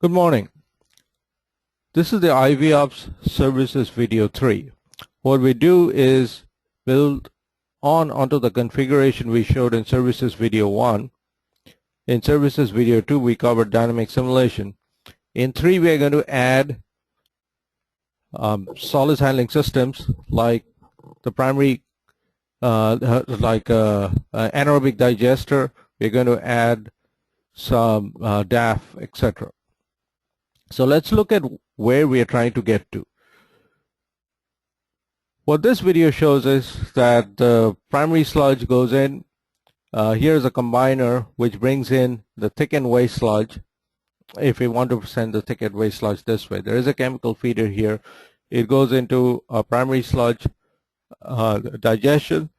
Good morning. This is the IViewOps services video 3. What we do is build onto the configuration we showed in services video 1. In services video 2 we covered dynamic simulation. In 3 we are going to add solids handling systems like the primary anaerobic digester. We're going to add some DAF, etc. So let's look at where we are trying to get to. What this video shows is that the primary sludge goes in. Here's a combiner which brings in the thickened waste sludge. If we want to send the thickened waste sludge this way, there is a chemical feeder here. It goes into a primary sludge digestion.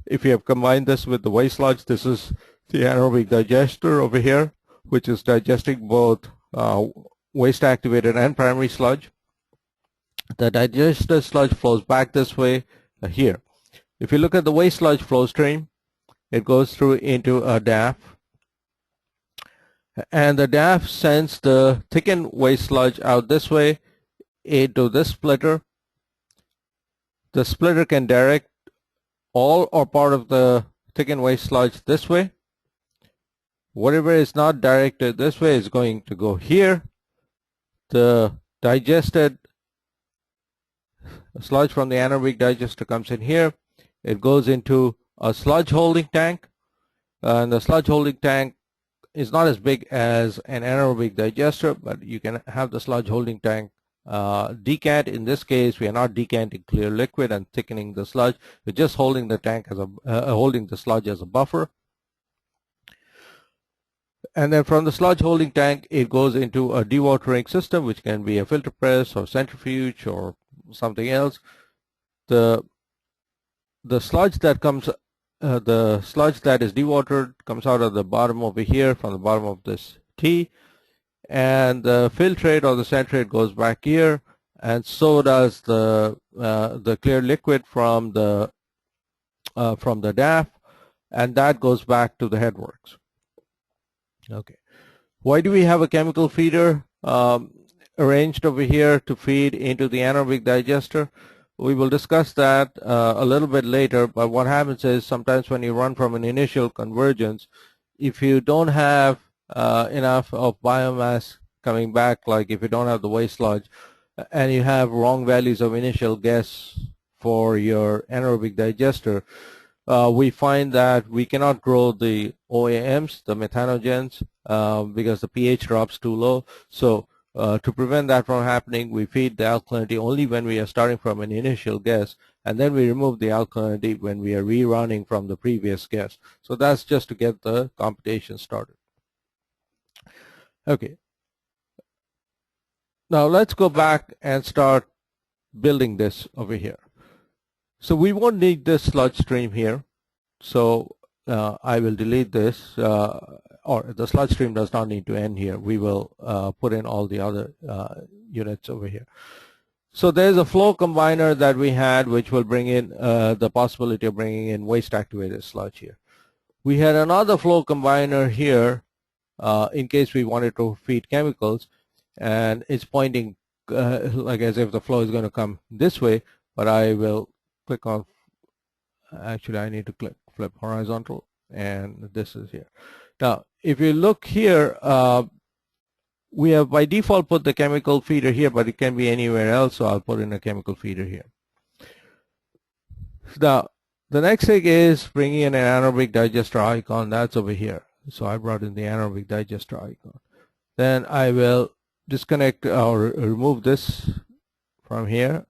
If you have combined this with the waste sludge, this is the anaerobic digester over here, which is digesting both waste activated and primary sludge. The digested sludge flows back this way here. If you look at the waste sludge flow stream, it goes through into a DAF, and the DAF sends the thickened waste sludge out this way into this splitter. The splitter can direct all or part of the thickened waste sludge this way. Whatever is not directed this way is going to go here. The digested sludge from the anaerobic digester comes in here. It goes into a sludge holding tank, and the sludge holding tank is not as big as an anaerobic digester, but you can have the sludge holding tank decant. In this case, we are not decanting clear liquid and thickening the sludge. We're just holding the tank as holding the sludge as a buffer. And then from the sludge holding tank, it goes into a dewatering system, which can be a filter press or centrifuge or something else. The sludge that comes, the sludge that is dewatered comes out of the bottom over here, from the bottom of this T, and the filtrate or the centrate goes back here, and so does the clear liquid from the DAF, and that goes back to the headworks. Okay, why do we have a chemical feeder arranged over here to feed into the anaerobic digester? We will discuss that a little bit later, but what happens is sometimes when you run from an initial convergence, if you don't have enough of biomass coming back, like if you don't have the waste sludge and you have wrong values of initial gas for your anaerobic digester, we find that we cannot grow the OAMs, the methanogens, because the pH drops too low. So to prevent that from happening, we feed the alkalinity only when we are starting from an initial gas, and then we remove the alkalinity when we are rerunning from the previous gas. So that's just to get the computation started. Okay. Now let's go back and start building this over here. So we won't need this sludge stream here, so I will delete this, or the sludge stream does not need to end here. We will put in all the other units over here. So there's a flow combiner that we had, which will bring in the possibility of bringing in waste activated sludge here. We had another flow combiner here in case we wanted to feed chemicals, and it's pointing like as if the flow is going to come this way, but I will click on, actually I need to flip horizontal, and this is here. Now if you look here, we have by default put the chemical feeder here, but it can be anywhere else, so I'll put in a chemical feeder here. Now the next thing is bringing in an anaerobic digester icon. That's over here, so I brought in the anaerobic digester icon. Then I will disconnect or remove this from here.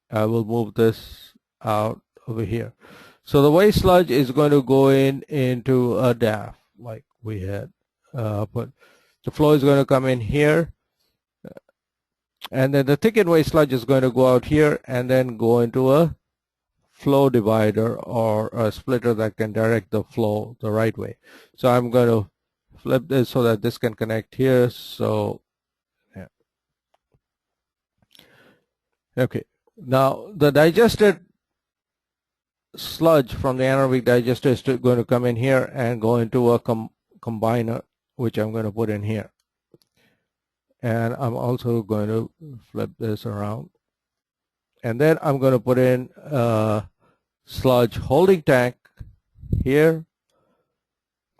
I will move this out over here. So the waste sludge is going to go into a DAF like we had put. The flow is going to come in here, and then the thickened waste sludge is going to go out here and then go into a flow divider or a splitter that can direct the flow the right way. So I'm going to flip this so that this can connect here. So yeah. Okay. Now the digested sludge from the anaerobic digester is going to come in here and go into a combiner, which I'm going to put in here. and I'm also going to flip this around, and then I'm going to put in a sludge holding tank here.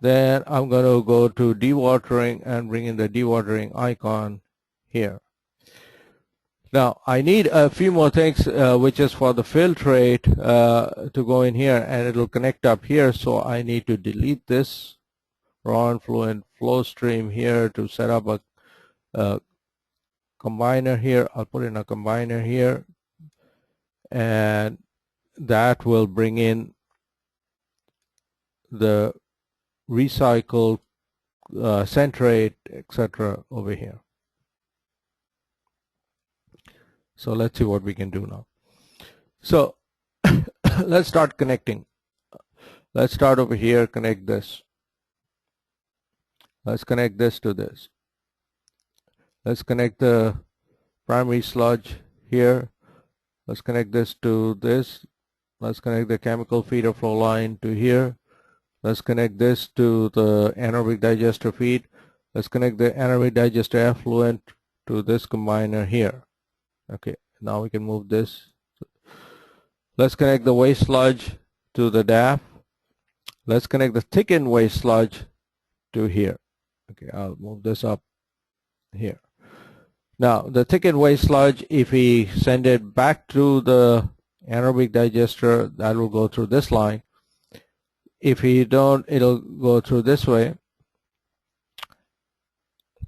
Then I'm going to go to dewatering and bring in the dewatering icon here. Now I need a few more things, which is for the filtrate to go in here, and it'll connect up here. So I need to delete this raw and fluent flow stream here to set up a combiner here. I'll put in a combiner here, and that will bring in the recycled centrate, etc. over here. So let's see what we can do now. So let's start connecting. Let's start over here, connect this. Let's connect this to this. Let's connect the primary sludge here. Let's connect this to this. Let's connect the chemical feeder flow line to here. Let's connect this to the anaerobic digester feed. Let's connect the anaerobic digester effluent to this combiner here. Okay, now we can move this. Let's connect the waste sludge to the DAF. Let's connect the thickened waste sludge to here. Okay, I'll move this up here. Now, the thickened waste sludge, if we send it back to the anaerobic digester, that will go through this line. If we don't, it'll go through this way.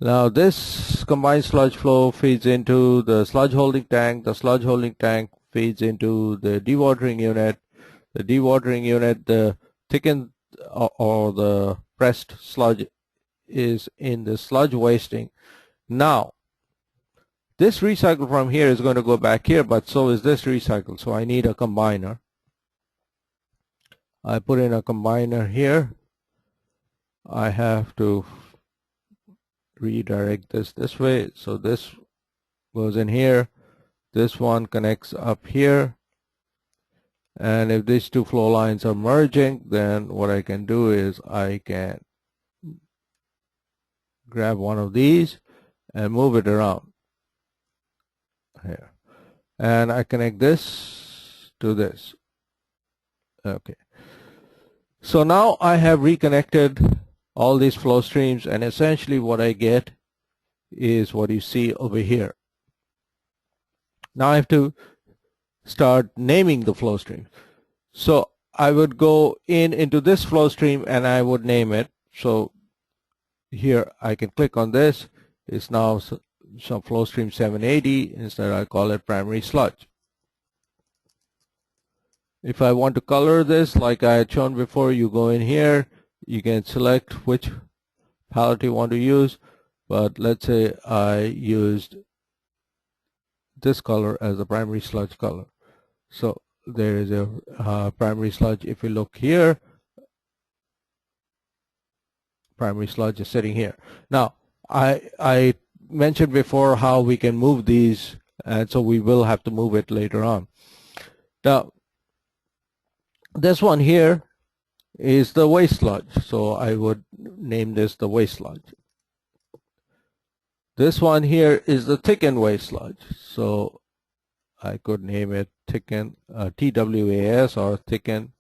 Now this combined sludge flow feeds into the sludge holding tank. The sludge holding tank feeds into the dewatering unit. The dewatering unit, the thickened or the pressed sludge is in the sludge wasting. Now this recycle from here is going to go back here, but so is this recycle. So I need a combiner. I put in a combiner here. I have to redirect this way. So this goes in here. This one connects up here. And if these two flow lines are merging, then what I can do is I can grab one of these and move it around here. And I connect this to this. Okay. So now I have reconnected all these flow streams, and essentially what I get is what you see over here. Now I have to start naming the flow stream. So I would go into this flow stream and I would name it. So here I can click on this. It's now some flow stream 780. Instead I call it primary sludge. If I want to color this like I had shown before, you go in here, you can select which palette you want to use, but let's say I used this color as the primary sludge color. So there is a primary sludge. If you look here, primary sludge is sitting here. Now I mentioned before how we can move these, and so we will have to move it later on. Now this one here is the waste sludge, so I would name this the waste sludge. This one here is the thickened waste sludge, so I could name it thickened TWAS or thickened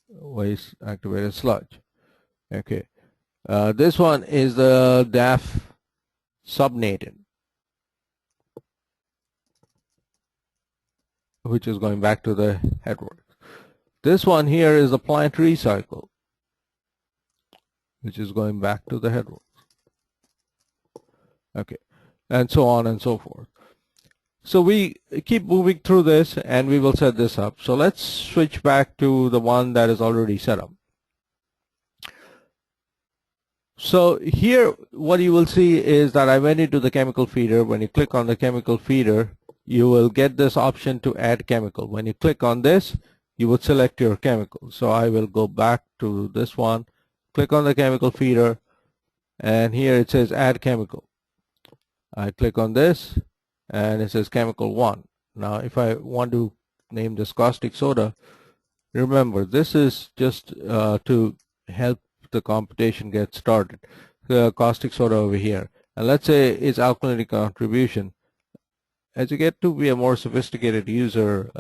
waste activated sludge. Okay, this one is the DAF subnatant, which is going back to the headworks. This one here is the plant recycle, which is going back to the headworks. Okay, and so on and so forth. So we keep moving through this and we will set this up. So let's switch back to the one that is already set up. So here what you will see is that I went into the chemical feeder. When you click on the chemical feeder, you will get this option to add chemical. When you click on this, you would select your chemical. So I will go back to this one, click on the chemical feeder, and here it says add chemical. I click on this and it says chemical 1. Now if I want to name this caustic soda, remember this is just to help the computation get started. The caustic soda over here. and let's say its alkalinity contribution. As you get to be a more sophisticated user,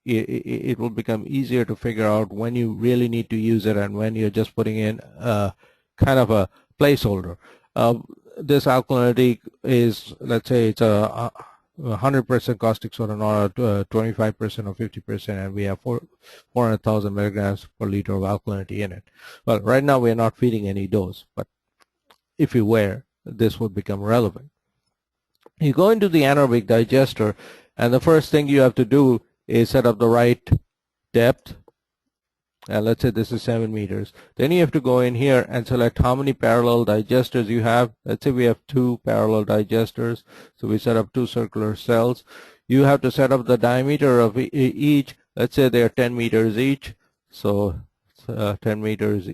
it will become easier to figure out when you really need to use it and when you're just putting in kind of a placeholder. This alkalinity is, let's say it's a 100% caustic soda, not 25% or 50%, and we have 400,000 milligrams per liter of alkalinity in it. Well, right now we are not feeding any dose, but if you were, this would become relevant. You go into the anaerobic digester, and the first thing you have to do is set up the right depth, and let's say this is 7 meters. Then you have to go in here and select how many parallel digesters you have. Let's say we have 2 parallel digesters, so we set up 2 circular cells. You have to set up the diameter of each. Let's say they are 10 meters each, so 10 meters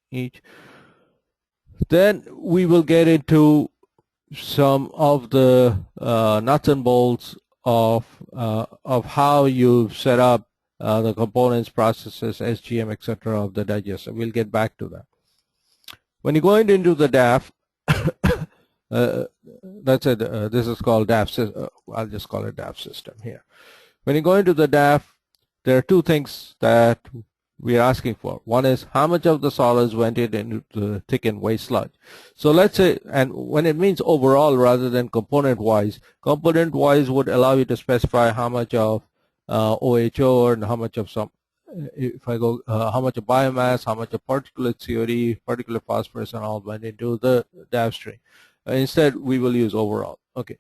each. Then we will get into some of the nuts and bolts of how you set up the components, processes, SGM, etc. of the digester. We'll get back to that. When you go into the DAF, let's say this is called DAF. I'll just call it DAF system here. When you go into the DAF, there are 2 things that we are asking for. One is how much of the solids went into the thickened waste sludge. So let's say, and when it means overall rather than component-wise would allow you to specify how much of OHO and how much of some, if I go, how much of biomass, how much of particulate COD, particulate phosphorus, and all went into the DAF stream. Instead, we will use overall. Okay,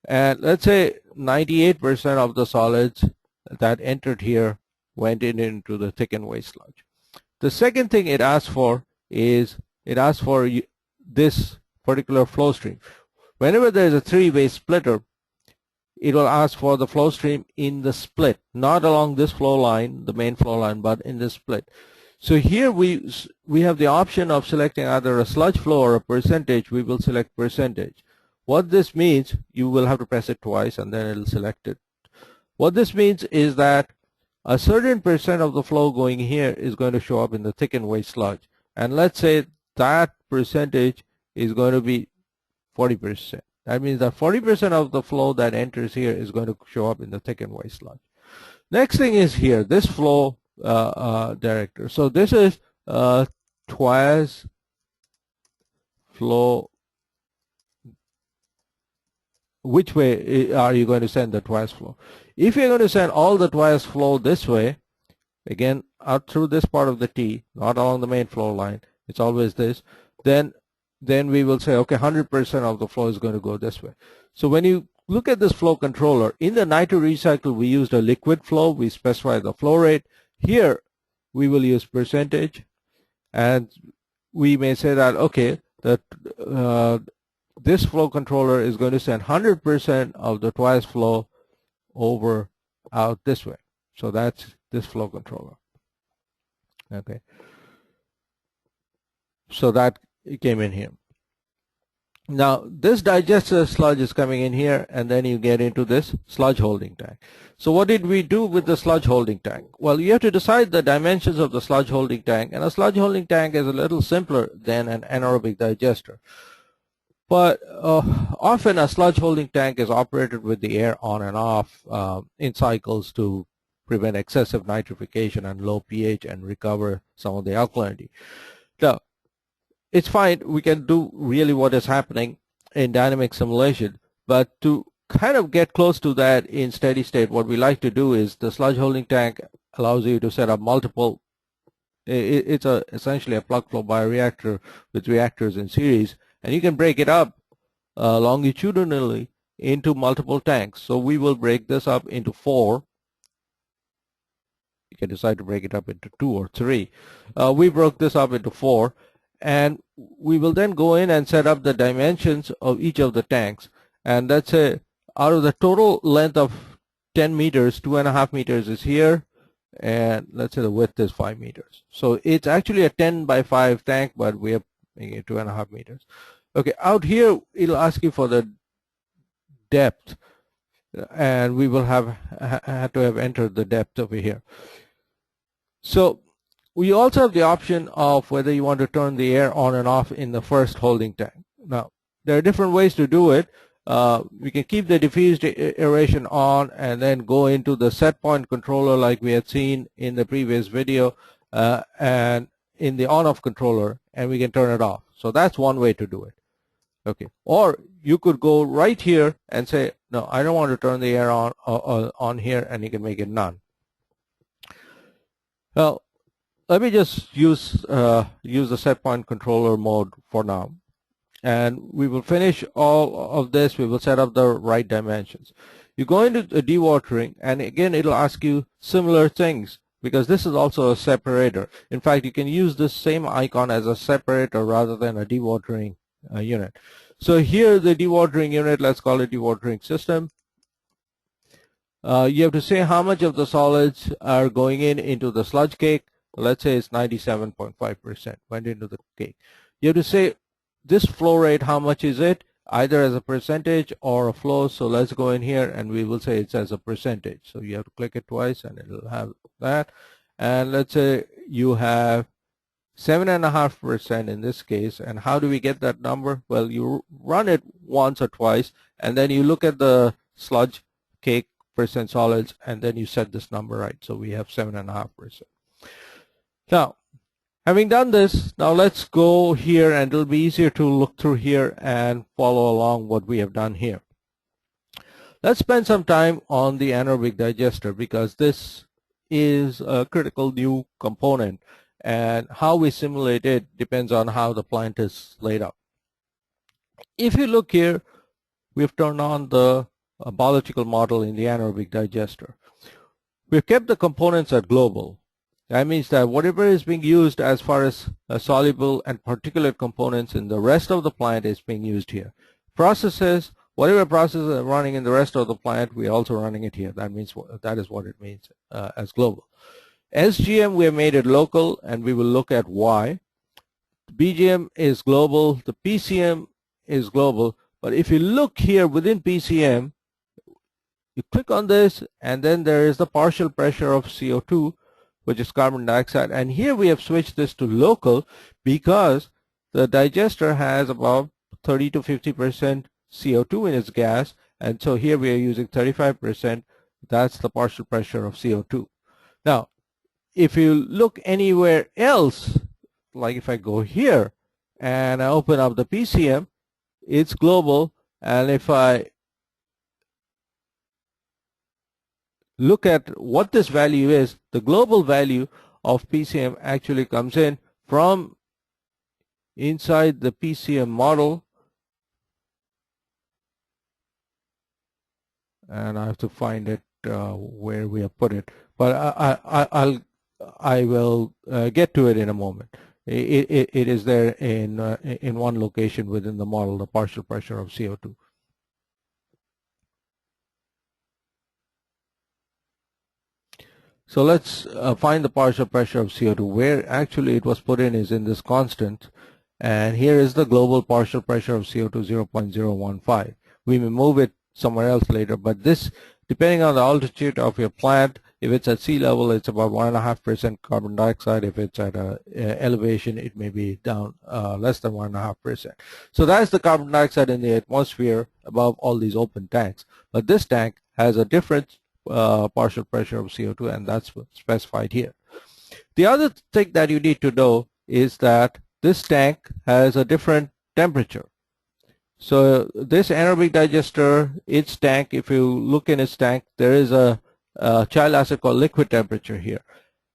and let's say 98% of the solids that entered here went into the thickened waste sludge. The second thing it asks for is it asks for this particular flow stream. Whenever there is a 3-way splitter, it will ask for the flow stream in the split, not along this flow line, the main flow line, but in the split. So here we have the option of selecting either a sludge flow or a percentage. We will select percentage. What this means, you will have to press it twice and then it will select it. What this means is that a certain percent of the flow going here is going to show up in the thickened waste sludge. And let's say that percentage is going to be 40%. That means that 40% of the flow that enters here is going to show up in the thickened waste sludge. Next thing is here, this flow director. So this is twice flow. Which way are you going to send the twice flow? If you're going to send all the twice flow this way, again out through this part of the T, not along the main flow line, it's always this, then we will say, okay, 100% of the flow is going to go this way. So when you look at this flow controller, in the nitro recycle we used a liquid flow, we specify the flow rate. Here we will use percentage, and we may say that, okay, that this flow controller is going to send 100% of the twice flow over out this way. So that's this flow controller. Okay. So that came in here. Now this digester sludge is coming in here, and then you get into this sludge holding tank. So what did we do with the sludge holding tank? Well, you have to decide the dimensions of the sludge holding tank, and a sludge holding tank is a little simpler than an anaerobic digester. But often a sludge holding tank is operated with the air on and off in cycles to prevent excessive nitrification and low pH and recover some of the alkalinity. Now, it's fine, we can do really what is happening in dynamic simulation, but to kind of get close to that in steady state, what we like to do is the sludge holding tank allows you to set up multiple, it's essentially a plug flow bioreactor with reactors in series, and you can break it up longitudinally into multiple tanks. So we will break this up into 4. You can decide to break it up into 2 or 3. We broke this up into 4, and we will then go in and set up the dimensions of each of the tanks. And let's say out of the total length of 10 meters, 2.5 meters is here, and let's say the width is 5 meters. So it's actually a 10 by 5 tank, but we are making it 2.5 meters. Okay, out here it'll ask you for the depth, and we will have had to have entered the depth over here. So We also have the option of whether you want to turn the air on and off in the first holding tank. Now, there are different ways to do it. We can keep the diffused aeration on and then go into the set point controller like we had seen in the previous video, and in the on-off controller, and we can turn it off. So that's one way to do it. Okay, or you could go right here and say, no, I don't want to turn the air on here, and you can make it none. Well, let me just use the set point controller mode for now, and we will finish all of this. We will set up the right dimensions. You go into the dewatering, and again it'll ask you similar things, because this is also a separator. In fact, you can use this same icon as a separator rather than a dewatering unit. So here the dewatering unit, let's call it dewatering system. You have to say how much of the solids are going into the sludge cake. Let's say it's 97.5% went into the cake. You have to say this flow rate, how much is it, either as a percentage or a flow. So let's go in here and we will say it's as a percentage. So you have to click it twice and it'll have that. And let's say you have 7.5% in this case. And how do we get that number? Well, you run it once or twice, and then you look at the sludge cake percent solids, and then you set this number right. So we have 7.5%. Now, having done this, now let's go here, and it'll be easier to look through here and follow along what we have done here. Let's spend some time on the anaerobic digester, because this is a critical new component, and how we simulate it depends on how the plant is laid out. If you look here, we've turned on the biological model in the anaerobic digester. We've kept the components at global. That means that whatever is being used as far as soluble and particulate components in the rest of the plant is being used here. Processes, whatever processes are running in the rest of the plant, we are also running it here. That means that is what it means as global. SGM, we have made it local, and we will look at why. BGM is global. The PCM is global. But if you look here within PCM, you click on this, and then there is the partial pressure of CO2, which is carbon dioxide. And here we have switched this to local because the digester has about 30 to 50% CO2 in its gas. And so here we are using 35%. That's the partial pressure of CO2. Now, if you look anywhere else, like if I go here and I open up the PCM, it's global. And if I look at what this value is, the global value of PCM actually comes in from inside the PCM model, and I have to find it where we have put it, but I will get to it in a moment. It is there in one location within the model, the partial pressure of CO2. So let's find the partial pressure of CO2. Where actually it was put in is in this constant, and here is the global partial pressure of CO2, 0.015. We may move it somewhere else later, but this, depending on the altitude of your plant, if it's at sea level, it's about 1.5% carbon dioxide. If it's at elevation, it may be down less than 1.5%. So that's the carbon dioxide in the atmosphere above all these open tanks. But this tank has a different partial pressure of CO2, and that's specified here. The other thing that you need to know is that this tank has a different temperature. So this anaerobic digester, its tank, if you look in its tank, there is a child acid called liquid temperature here.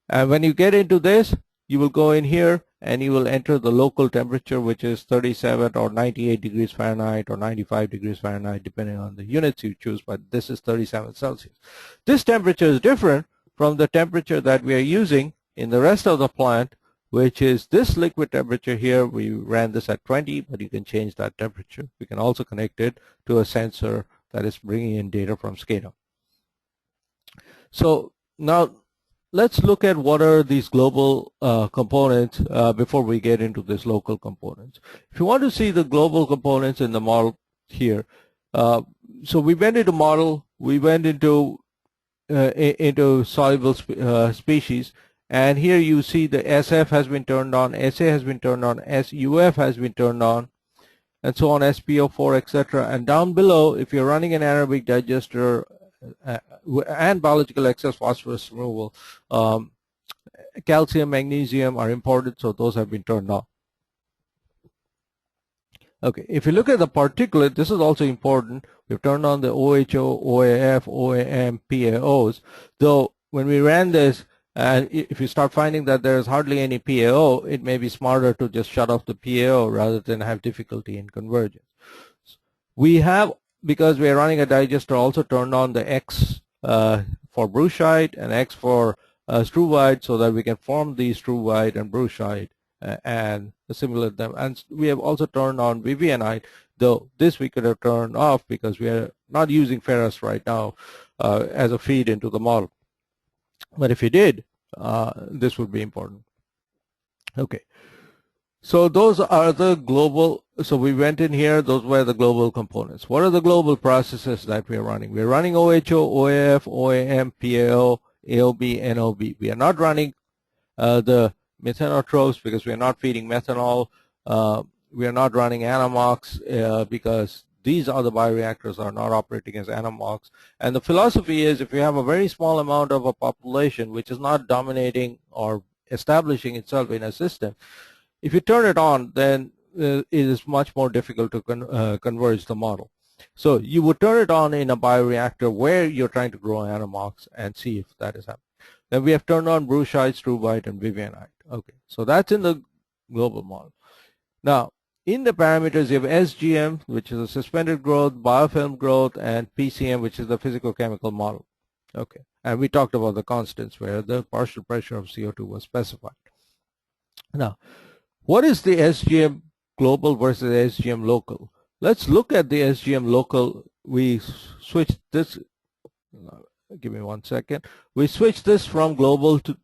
And when you get into this, you will go in here and you will enter the local temperature, which is 37 or 98 degrees Fahrenheit or 95 degrees Fahrenheit, depending on the units you choose, but this is 37 Celsius. This temperature is different from the temperature that we are using in the rest of the plant, which is this liquid temperature here. We ran this at 20, but you can change that temperature. We can also connect it to a sensor that is bringing in data from SCADA. So now let's look at what are these global components before we get into this local components. If you want to see the global components in the model here, so we went into model, we went into soluble species, And here you see the SF has been turned on, SA has been turned on, SUF has been turned on, and so on, SPO4, etc. And down below, if you're running an anaerobic digester and biological excess phosphorus removal, calcium, magnesium are important, so those have been turned on. Okay, if you look at the particulate, this is also important. We've turned on the OHO, OAF, OAM, PAOs, though when we ran this, and if you start finding that there's hardly any PAO, it may be smarter to just shut off the PAO rather than have difficulty in convergence. We have, because we are running a digester, also turned on the X for brucite and X for struvite, so that we can form the struvite and brucite and assimilate them. And we have also turned on vivianite, though this we could have turned off because we are not using ferrous right now as a feed into the model. But if you did, this would be important. Okay, so those are the global, so we went in here, those were the global components. What are the global processes that we are running? We are running OHO, OAF, OAM, PAO, AOB, NOB. We are not running the methanotropes because we are not feeding methanol. We are not running Anamox because these other bioreactors are not operating as Anamox. And the philosophy is, if you have a very small amount of a population which is not dominating or establishing itself in a system, if you turn it on, then it is much more difficult to converge the model. So you would turn it on in a bioreactor where you're trying to grow Anamox and see if that is happening. Then we have turned on brucite, struvite, and vivianite. Okay, so that's in the global model. Now, in the parameters, you have SGM, which is a suspended growth, biofilm growth, and PCM, which is the physical-chemical model. Okay, and we talked about the constants where the partial pressure of CO2 was specified. Now, what is the SGM global versus SGM local? Let's look at the SGM local. We switched this, give me 1 second. We switched this from global to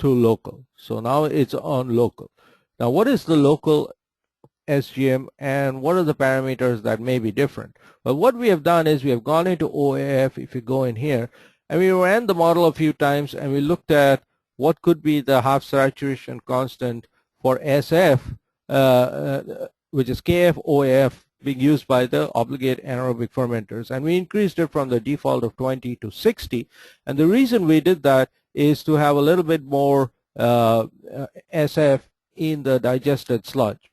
local. So now it's on local. Now, what is the local SGM and what are the parameters that may be different? Well, what we have done is we have gone into OAF, if you go in here, and we ran the model a few times and we looked at what could be the half saturation constant for SF, which is KF-OAF, being used by the obligate anaerobic fermenters, and we increased it from the default of 20 to 60. And the reason we did that is to have a little bit more SF in the digested sludge.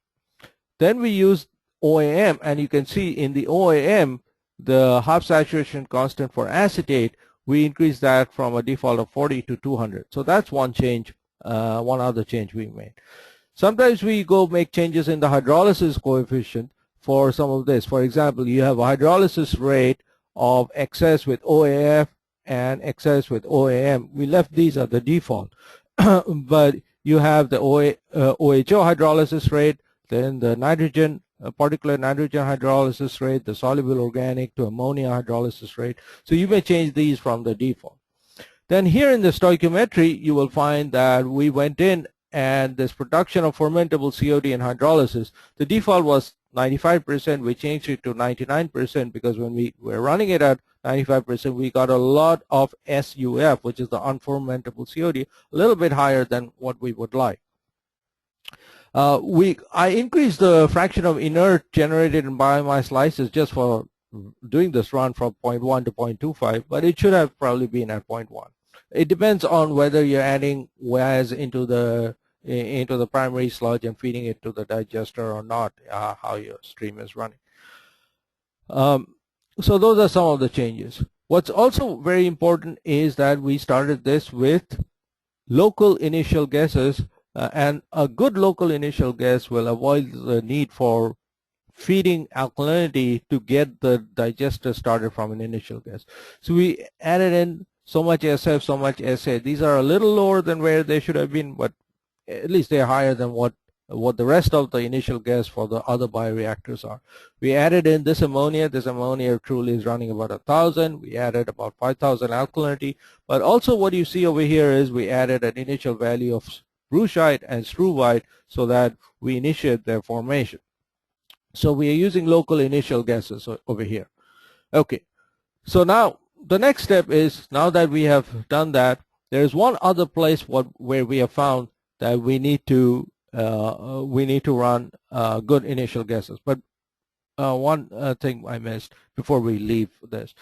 Then we used OAM, and you can see in the OAM, the half saturation constant for acetate, we increased that from a default of 40 to 200. So that's one change, one other change we made. Sometimes we go make changes in the hydrolysis coefficient for some of this. For example, you have a hydrolysis rate of excess with OAF and excess with OAM. We left these at the default. But you have the OHO hydrolysis rate, then the nitrogen, particulate nitrogen hydrolysis rate, the soluble organic to ammonia hydrolysis rate. So you may change these from the default. Then here in the stoichiometry, you will find that we went in and this production of fermentable COD in hydrolysis, the default was 95%. We changed it to 99% because when we were running it at 95%, we got a lot of SUF, which is the unfermentable COD, a little bit higher than what we would like. I increased the fraction of inert generated in biomass lysis just for doing this run from 0.1 to 0.25, but it should have probably been at 0.1. It depends on whether you're adding WAS into the primary sludge and feeding it to the digester or not, how your stream is running. So those are some of the changes. What's also very important is that we started this with local initial guesses, and a good local initial guess will avoid the need for feeding alkalinity to get the digester started from an initial guess. So we added in so much SF, so much SA. These are a little lower than where they should have been, but at least they're higher than what the rest of the initial guess for the other bioreactors are. We added in this ammonia. This ammonia truly is running about 1,000. We added about 5,000 alkalinity. But also what you see over here is we added an initial value of brucite and struvite so that we initiate their formation. So we are using local initial guesses over here. Okay. So now the next step is, now that we have done that, There's one other place where we have found that we need to run good initial guesses. But one thing I missed before we leave this.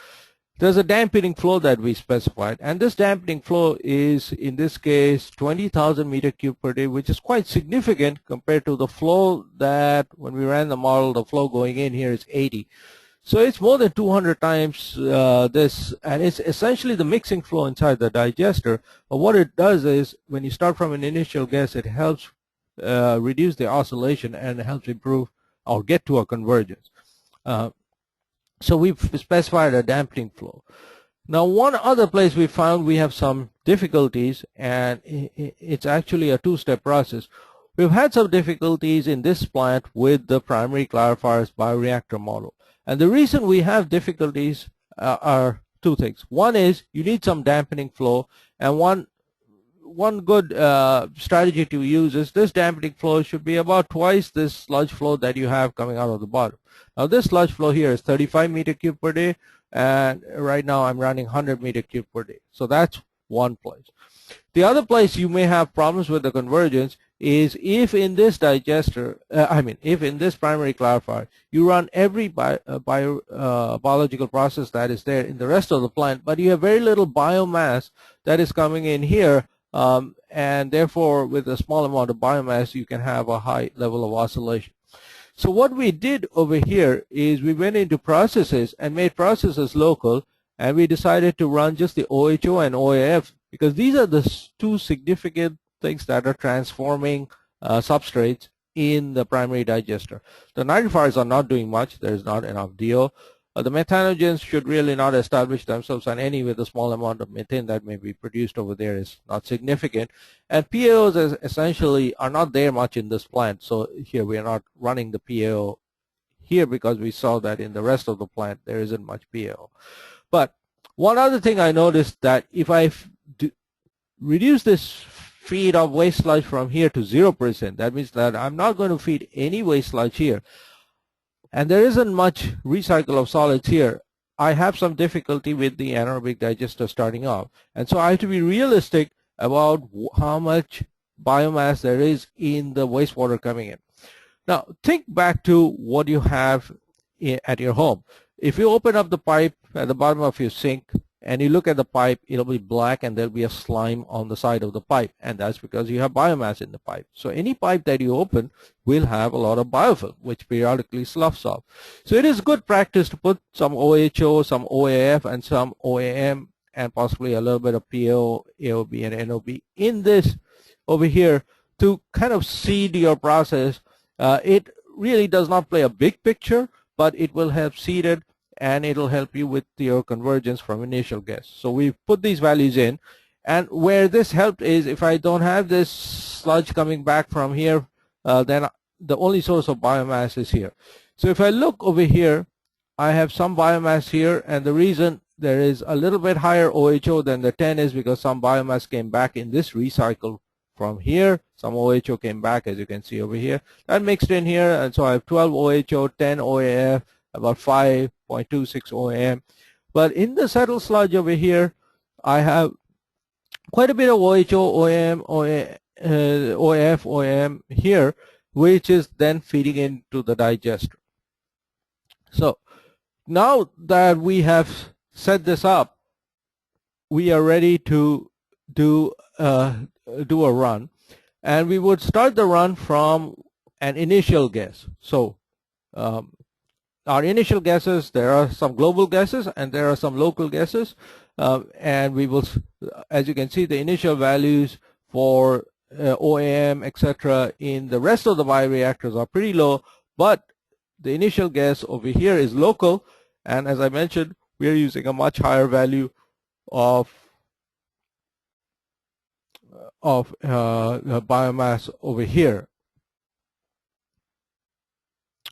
There's a dampening flow that we specified, and this dampening flow is, in this case, 20,000 meter cube per day, which is quite significant compared to the flow that when we ran the model, the flow going in here is 80. So it's more than 200 times this, and it's essentially the mixing flow inside the digester. But what it does is, when you start from an initial guess, it helps reduce the oscillation and helps improve or get to a convergence. So we've specified a dampening flow. Now, one other place we found we have some difficulties, and it's actually a two-step process. We've had some difficulties in this plant with the primary clarifier's bioreactor model. And the reason we have difficulties are two things. One is you need some dampening flow, and one good strategy to use is this dampening flow should be about twice this sludge flow that you have coming out of the bottom. Now, this sludge flow here is 35 meter cube per day, and right now I'm running 100 meter cube per day. So that's one place. The other place you may have problems with the convergence is if in this digester, if in this primary clarifier, you run every biological process that is there in the rest of the plant, but you have very little biomass that is coming in here, and therefore with a small amount of biomass you can have a high level of oscillation. So what we did over here is we went into processes and made processes local, and we decided to run just the OHO and OAF, because these are the two significant things that are transforming substrates in the primary digester. The nitrifiers are not doing much. There's not enough DO. The methanogens should really not establish themselves, and any with a small amount of methane that may be produced over there is not significant. And PAOs essentially are not there much in this plant. So here we are not running the PAO here because we saw that in the rest of the plant there isn't much PAO. But one other thing I noticed, that if I reduce this feed of waste sludge from here to 0%, that means that I'm not going to feed any waste sludge here, and there isn't much recycle of solids here, I have some difficulty with the anaerobic digester starting off. And so I have to be realistic about how much biomass there is in the wastewater coming in. Now, think back to what you have at your home. If you open up the pipe at the bottom of your sink and you look at the pipe, it'll be black and there'll be a slime on the side of the pipe, and that's because you have biomass in the pipe. So any pipe that you open will have a lot of biofilm, which periodically sloughs off. So it is good practice to put some OHO, some OAF, and some OAM, and possibly a little bit of PO, AOB, and NOB in this over here to kind of seed your process. It really does not play a big picture, but it will help seed it, and it'll help you with your convergence from initial guess. So we've put these values in, and where this helped is if I don't have this sludge coming back from here, then the only source of biomass is here. So if I look over here, I have some biomass here, and the reason there is a little bit higher OHO than the 10 is because some biomass came back in this recycle from here. Some OHO came back, as you can see over here. That mixed in here, and so I have 12 OHO, 10 OAF, about 5.26 OAM. But in the settled sludge over here, I have quite a bit of OHO, OAM, OAF, OAM here, which is then feeding into the digester. So now that we have set this up, we are ready to do a run, and we would start the run from an initial guess. So our initial guesses, there are some global guesses and there are some local guesses, and we will, as you can see, the initial values for OAM, etc. in the rest of the bioreactors are pretty low, but the initial guess over here is local, and as I mentioned, we are using a much higher value of biomass over here.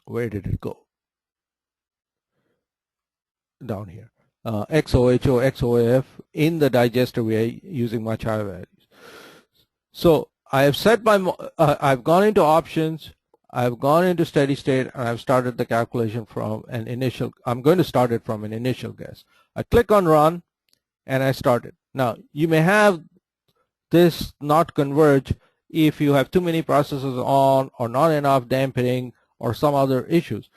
Where did it go? Down here. XOHO, XOAF, in the digester we are using much higher values. So I have set my, I've gone into options, I've gone into steady state, and I've started the calculation from an initial, I'm going to start it from an initial guess. I click on run and I start it. Now you may have this not converge if you have too many processes on, or not enough dampening, or some other issues.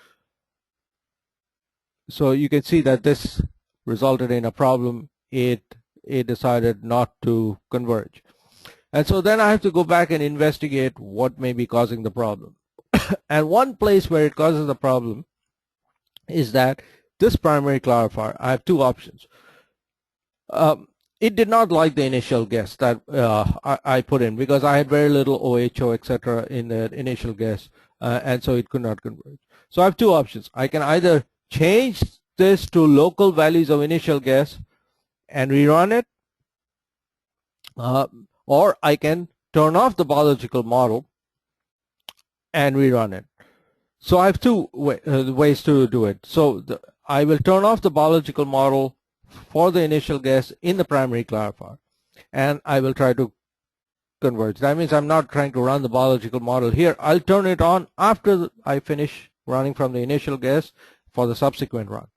So you can see that this resulted in a problem. It decided not to converge. And so then I have to go back and investigate what may be causing the problem. And one place where it causes the problem is that this primary clarifier, I have two options. It did not like the initial guess that I put in, because I had very little OHO, etc. in the initial guess, and so it could not converge. So I have two options. I can either change this to local values of initial guess and rerun it, or I can turn off the biological model and rerun it. So I have two ways to do it. So I will turn off the biological model for the initial guess in the primary clarifier, and I will try to converge. That means I'm not trying to run the biological model here. I'll turn it on after I finish running from the initial guess for the subsequent run.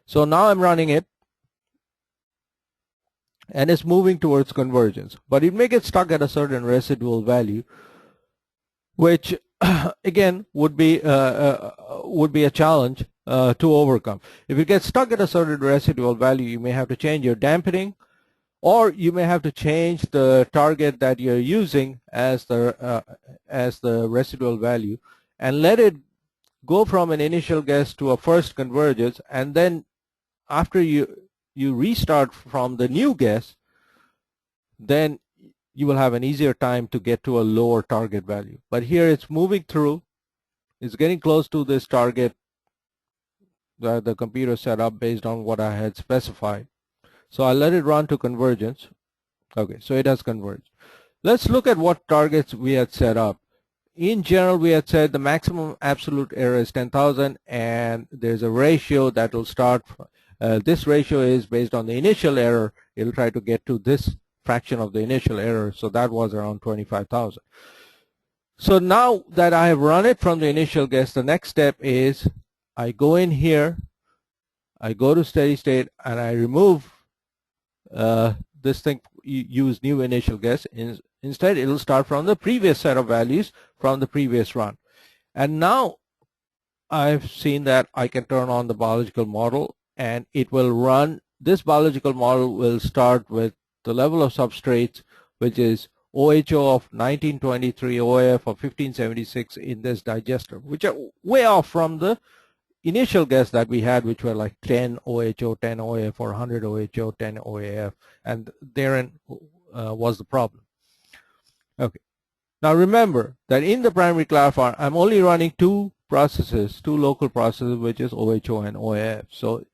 So now I'm running it, and it's moving towards convergence, but it may get stuck at a certain residual value, which again would be a challenge to overcome. If you get stuck at a certain residual value, you may have to change your dampening, or you may have to change the target that you're using as the residual value, and let it go from an initial guess to a first convergence, and then after you restart from the new guess, then you will have an easier time to get to a lower target value. But here it's moving through, it's getting close to this target that the computer set up based on what I had specified. So I let it run to convergence. Okay, so it has converged. Let's look at what targets we had set up. In general, we had said the maximum absolute error is 10,000, and there's a ratio that will start. This ratio is based on the initial error. It'll try to get to this fraction of the initial error, so that was around 25,000. So now that I have run it from the initial guess, the next step is I go in here, I go to steady state, and I remove this thing, use new initial guess. Instead, it will start from the previous set of values from the previous run. And now I've seen that I can turn on the biological model, and it will run. This biological model will start with the level of substrates, which is OHO of 1923, OAF of 1576 in this digester, which are way off from the initial guess that we had, which were like 10 OHO, 10 OAF, or 100 OHO, 10 OAF, and therein was the problem. Okay. Now remember that in the primary clarifier, I'm only running two processes, two local processes, which is OHO and OAF. So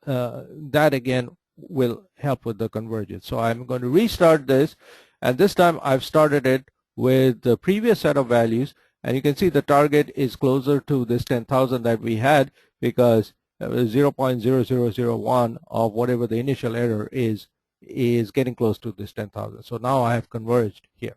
that again will help with the convergence. So I'm going to restart this, and this time I've started it with the previous set of values, and you can see the target is closer to this 10,000 that we had, because 0.0001 of whatever the initial error is getting close to this 10,000. So now I have converged here.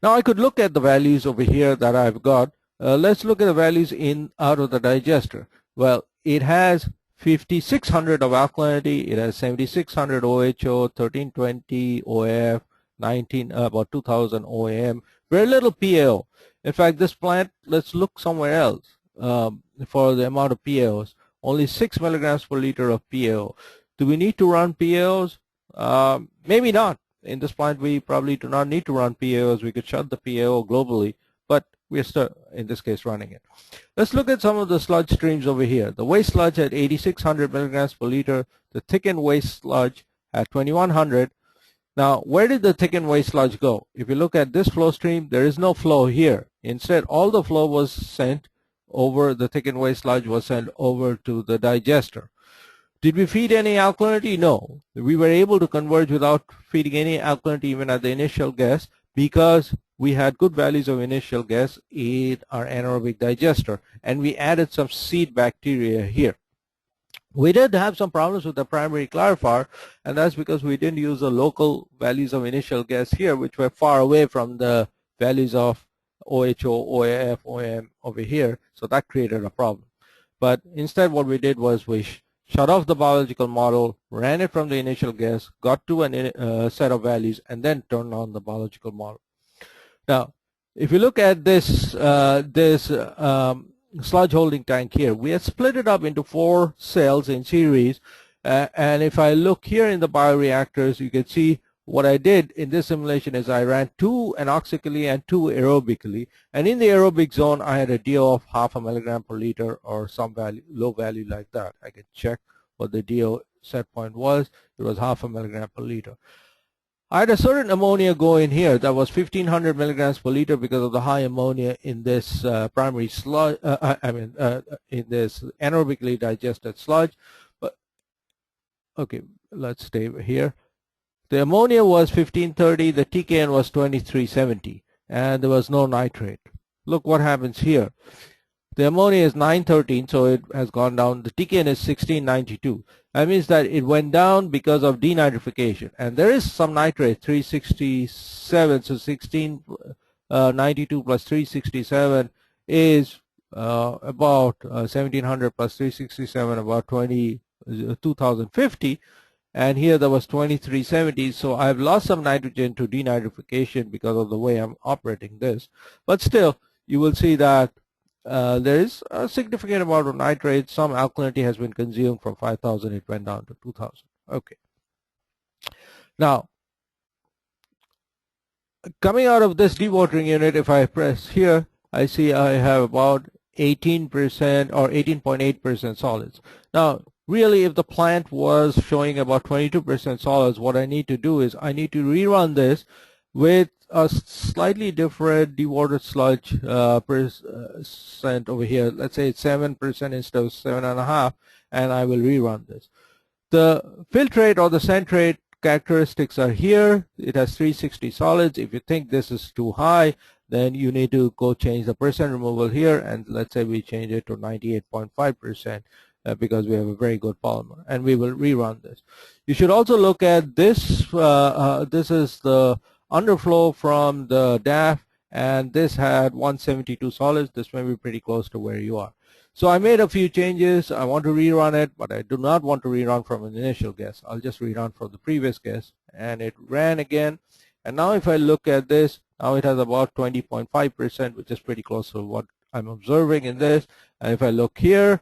Now I could look at the values over here that I've got. Let's look at the values out of the digester. Well, it has 5600 of alkalinity, it has 7600 OHO, 1320 OF, about 2000 OAM, very little PAO. In fact, this plant, let's look somewhere else for the amount of PAOs. Only 6 milligrams per liter of PAO. Do we need to run PAOs? Maybe not. In this plant, we probably do not need to run PAOs. We could shut the PAO globally, but we're still, in this case, running it. Let's look at some of the sludge streams over here. The waste sludge at 8600 milligrams per liter. The thickened waste sludge at 2100. Now, where did the thickened waste sludge go? If you look at this flow stream, there is no flow here. Instead, all the flow was sent over, the thickened waste sludge was sent over to the digester. Did we feed any alkalinity? No. We were able to converge without feeding any alkalinity even at the initial guess, because we had good values of initial guess in our anaerobic digester, and we added some seed bacteria here. We did have some problems with the primary clarifier, and that's because we didn't use the local values of initial guess here, which were far away from the values of OHO, OAF, OM over here, so that created a problem. But instead what we did was we shut off the biological model, ran it from the initial guess, got to a set of values, and then turned on the biological model. Now, if you look at this sludge holding tank here, we have split it up into 4 cells in series, and if I look here in the bioreactors, you can see what I did in this simulation is I ran 2 anoxically and 2 aerobically, and in the aerobic zone I had a DO of 0.5 milligram per liter or some value, low value like that. I can check what the DO set point was. It was 0.5 milligram per liter. I had a certain ammonia go in here that was 1500 milligrams per liter because of the high ammonia in this primary sludge, in this anaerobically digested sludge. But okay, let's stay here. The ammonia was 1530, the TKN was 2370, and there was no nitrate. Look what happens here. The ammonia is 913, so it has gone down. The TKN is 1692. That means that it went down because of denitrification. And there is some nitrate, 367, so 1692 plus 367 is about 1700 plus 367, about 2050. And here there was 2370, so I've lost some nitrogen to denitrification because of the way I'm operating this. But still, you will see that there is a significant amount of nitrate. Some alkalinity has been consumed. From 5,000 it went down to 2,000. Okay. Now, coming out of this dewatering unit, if I press here, I see I have about 18% or 18.8% solids. Now, really, if the plant was showing about 22% solids, what I need to do is I need to rerun this with a slightly different dewatered sludge percent over here. Let's say it's 7% instead of 7.5, and I will rerun this. The filtrate or the centrate characteristics are here. It has 360 solids. If you think this is too high, then you need to go change the percent removal here, and let's say we change it to 98.5%. Because we have a very good polymer, and we will rerun this. You should also look at this. This is the underflow from the DAF, and this had 172 solids. This may be pretty close to where you are. So I made a few changes. I want to rerun it, but I do not want to rerun from an initial guess. I'll just rerun from the previous guess, and it ran again. And now if I look at this, now it has about 20.5%, which is pretty close to what I'm observing in this. And if I look here,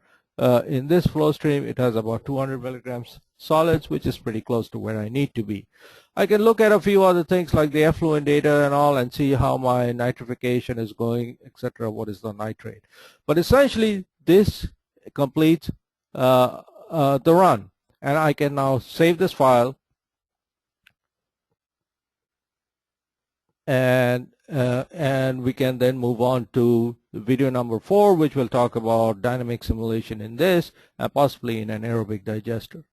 in this flow stream, it has about 200 milligrams solids, which is pretty close to where I need to be. I can look at a few other things like the effluent data and all, and see how my nitrification is going, etc. What is the nitrate? But essentially, this completes the run, and I can now save this file, and we can then move on to video number 4, which will talk about dynamic simulation in this, and possibly in an anaerobic digester.